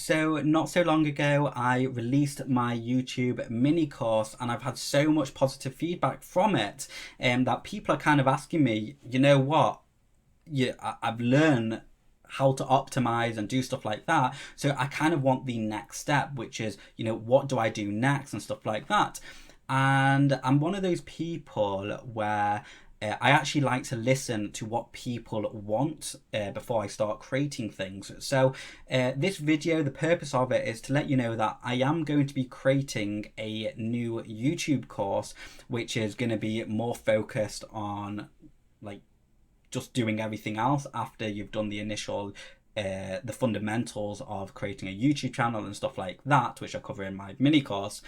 So not so long ago, I released my YouTube mini course, and I've had so much positive feedback from it that people are kind of asking me, you know what, I've learned how to optimize and do stuff like that. So I kind of want the next step, which is, what do I do next and stuff like that. And I'm one of those people where I actually like to listen to what people want before I start creating things. So this video, the purpose of it is to let you know that I am going to be creating a new YouTube course, which is going to be more focused on like just doing everything else after you've done the initial the fundamentals of creating a YouTube channel and stuff like that, which I cover in my mini course.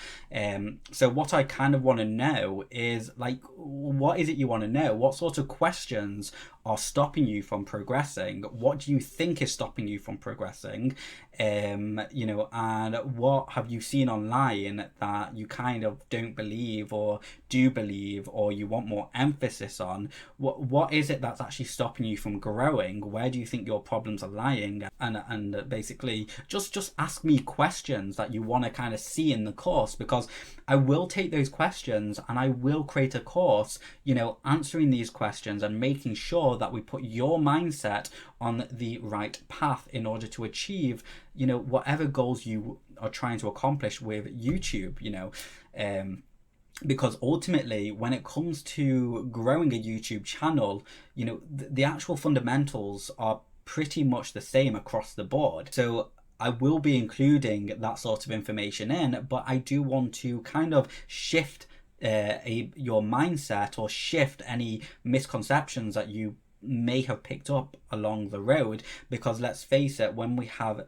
So what I kind of want to know is, like, what is it you want to know? What sort of questions are stopping you from progressing? What do you think is stopping you from progressing? And what have you seen online that you kind of don't believe or do believe, or you want more emphasis on? What is it that's actually stopping you from growing? Where do you think your problems are lying? And basically just ask me questions that you want to kind of see in the course, because I will take those questions and I will create a course, answering these questions and making sure that we put your mindset on the right path in order to achieve, whatever goals you are trying to accomplish with YouTube, because ultimately, when it comes to growing a YouTube channel, the actual fundamentals are pretty much the same across the board. So I will be including that sort of information in, but I do want to kind of shift your mindset, or shift any misconceptions that you may have picked up along the road. Because let's face it, when we have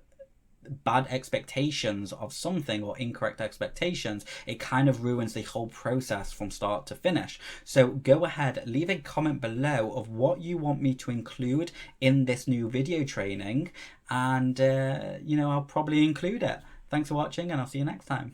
bad expectations of something, or incorrect expectations, it kind of ruins the whole process from start to finish. So go ahead, leave a comment below of what you want me to include in this new video training, and I'll probably include it. Thanks for watching, and I'll see you next time.